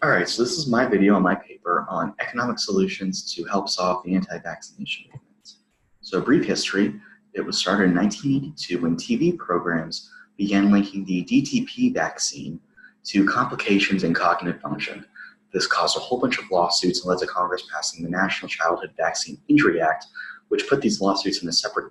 All right, so this is my video on my paper on economic solutions to help solve the anti-vaccination movement. So, brief history, it was started in 1982 when TV programs began linking the DTP vaccine to complications in cognitive function. This caused a whole bunch of lawsuits and led to Congress passing the National Childhood Vaccine Injury Act, which put these lawsuits in a separate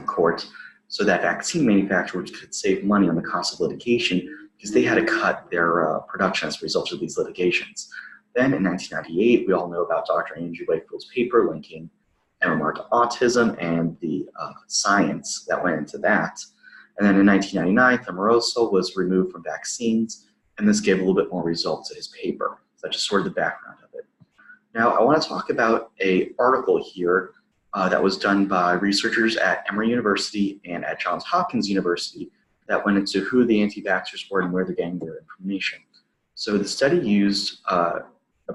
court so that vaccine manufacturers could save money on the cost of litigation because they had to cut their production as a result of these litigations. Then in 1998, we all know about Dr. Andrew Wakefield's paper linking MMR to autism and the science that went into that. And then in 1999, thimerosal was removed from vaccines, and this gave a little bit more results to his paper. So that's just sort of the background of it. Now, I want to talk about an article here that was done by researchers at Emory University and at Johns Hopkins University that went into who the anti-vaxxers were and where they're getting their information. So the study used a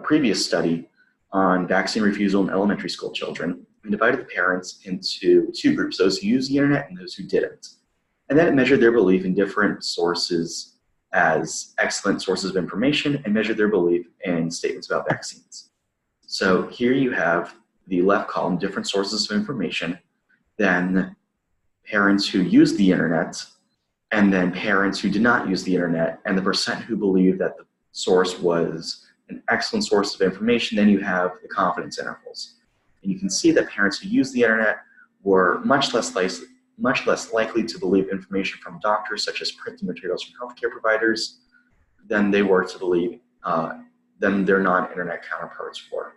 previous study on vaccine refusal in elementary school children and divided the parents into two groups, those who used the internet and those who didn't. And then it measured their belief in different sources as excellent sources of information and measured their belief in statements about vaccines. So here you have the left column, different sources of information, then parents who use the internet, and then parents who did not use the internet, and the percent who believed that the source was an excellent source of information. Then you have the confidence intervals. And you can see that parents who use the internet were much less likely to believe information from doctors, such as printed materials from healthcare providers, than they were to believe than their non-internet counterparts were.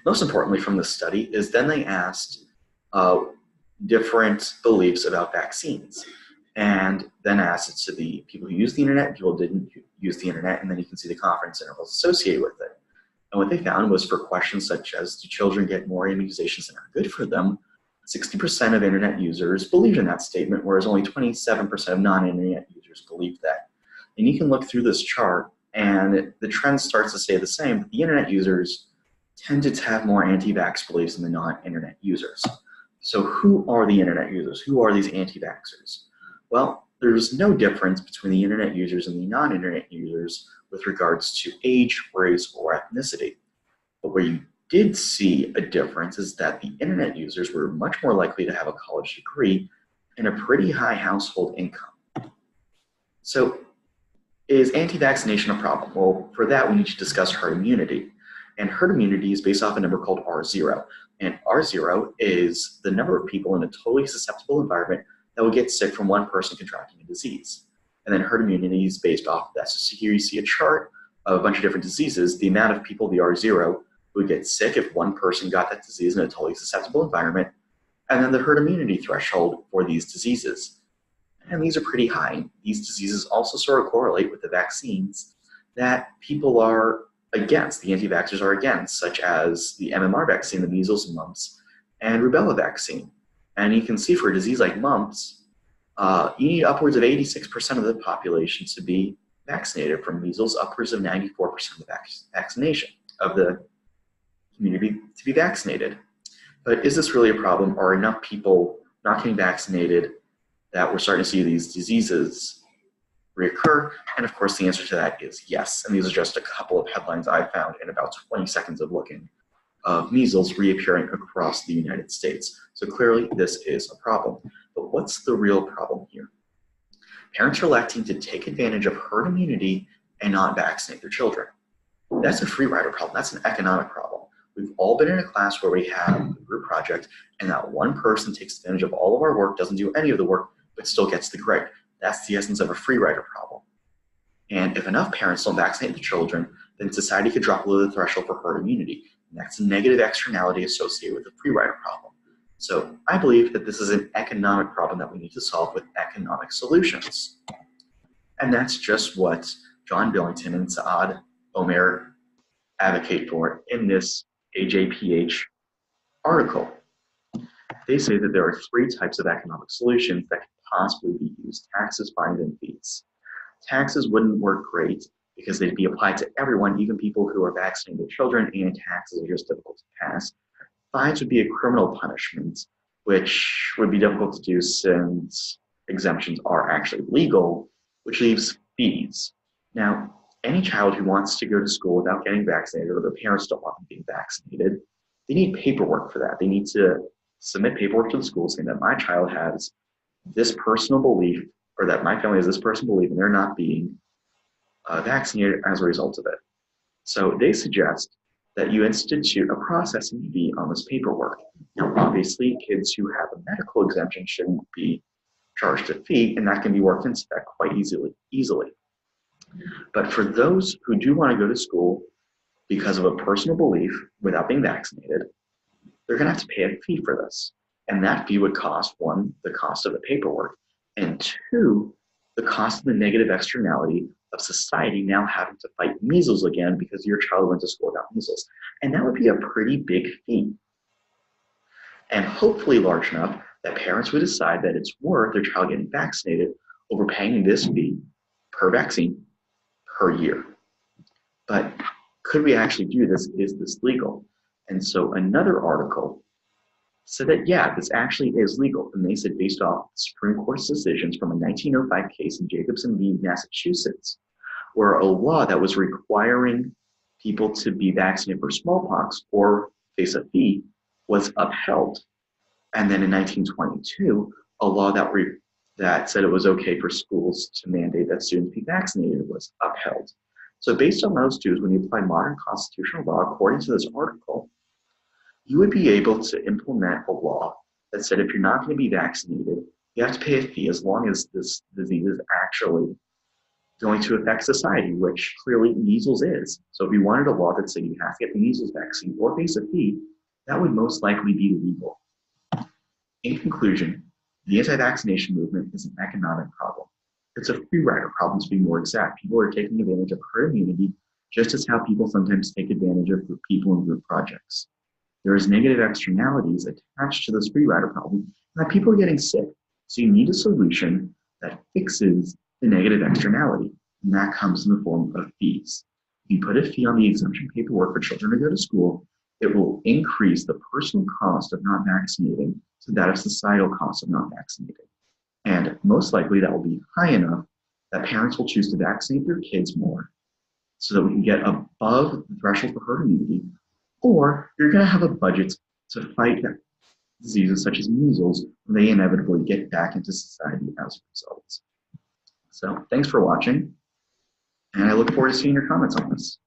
Most importantly from this study is then they asked different beliefs about vaccines, and then asked it to the people who use the internet and people who didn't use the internet, and then you can see the confidence intervals associated with it. And what they found was for questions such as, do children get more immunizations than are good for them, 60% of internet users believed in that statement, whereas only 27% of non-internet users believed that. And you can look through this chart, and the trend starts to stay the same, but the internet users tended to have more anti-vax beliefs than the non-internet users. So who are the internet users? Who are these anti-vaxxers? Well, there's no difference between the internet users and the non-internet users with regards to age, race, or ethnicity. But where you did see a difference is that the internet users were much more likely to have a college degree and a pretty high household income. So is anti-vaccination a problem? Well, for that we need to discuss herd immunity. And herd immunity is based off a number called R0. And R0 is the number of people in a totally susceptible environment that will get sick from one person contracting a disease. And then herd immunity is based off of that. So here you see a chart of a bunch of different diseases, the amount of people, the R0, who would get sick if one person got that disease in a totally susceptible environment, and then the herd immunity threshold for these diseases. And these are pretty high. These diseases also sort of correlate with the vaccines that people are against, the anti-vaxxers are against, such as the MMR vaccine, the measles, mumps, and rubella vaccine. And you can see for a disease like mumps, you need upwards of 86% of the population to be vaccinated. From measles, upwards of 94% of the vaccination of the community to be vaccinated. But is this really a problem? Are enough people not getting vaccinated that we're starting to see these diseases reoccur? And of course, the answer to that is yes. And these are just a couple of headlines I found in about 20 seconds of looking of measles reappearing across the United States. So clearly this is a problem. But what's the real problem here? Parents are electing to take advantage of herd immunity and not vaccinate their children. That's a free rider problem. That's an economic problem. We've all been in a class where we have a group project and that one person takes advantage of all of our work, doesn't do any of the work, but still gets the grade. That's the essence of a free rider problem. And if enough parents don't vaccinate their children, then society could drop below the threshold for herd immunity. And that's a negative externality associated with the free rider problem. So I believe that this is an economic problem that we need to solve with economic solutions. And that's just what John Billington and Saad Omer advocate for in this AJPH article. They say that there are three types of economic solutions that could possibly be used: taxes, fines, and fees. Taxes wouldn't work great because they'd be applied to everyone, even people who are vaccinating their children, and taxes are just difficult to pass. Fines would be a criminal punishment, which would be difficult to do since exemptions are actually legal, which leaves fees. Now, any child who wants to go to school without getting vaccinated, or their parents don't want them being vaccinated, they need paperwork for that. They need to submit paperwork to the school saying that my child has this personal belief, or that my family has this personal belief, and they're not being vaccinated as a result of it. So they suggest that you institute a processing fee on this paperwork. Now, obviously, kids who have a medical exemption shouldn't be charged a fee, and that can be worked into that quite easily. But for those who do want to go to school because of a personal belief without being vaccinated, they're going to have to pay a fee for this. And that fee would cost, one, the cost of the paperwork, and two, the cost of the negative externality of society now having to fight measles again because your child went to school without measles. And that would be a pretty big fee. And hopefully large enough that parents would decide that it's worth their child getting vaccinated over paying this fee per vaccine per year. But could we actually do this? Is this legal? And so another article said that, yeah, this actually is legal. And they said, based off Supreme Court's decisions from a 1905 case in Jacobson v. Massachusetts, where a law that was requiring people to be vaccinated for smallpox or face a fee was upheld. And then in 1922, a law that said it was okay for schools to mandate that students be vaccinated was upheld. So based on those two, when you apply modern constitutional law, according to this article, you would be able to implement a law that said if you're not going to be vaccinated, you have to pay a fee as long as this disease is actually going to affect society, which clearly measles is. So if you wanted a law that said you have to get the measles vaccine or face a fee, that would most likely be legal. In conclusion, the anti-vaccination movement is an economic problem. It's a free rider problem, to be more exact. People are taking advantage of herd immunity, just as how people sometimes take advantage of people in group projects. There is negative externalities attached to this free rider problem, and that people are getting sick. So you need a solution that fixes the negative externality, and that comes in the form of fees. If you put a fee on the exemption paperwork for children to go to school, it will increase the personal cost of not vaccinating to that of societal cost of not vaccinating. And most likely that will be high enough that parents will choose to vaccinate their kids more so that we can get above the threshold for herd immunity, or you're going to have a budget to fight diseases such as measles when they inevitably get back into society as a result. So thanks for watching, and I look forward to seeing your comments on this.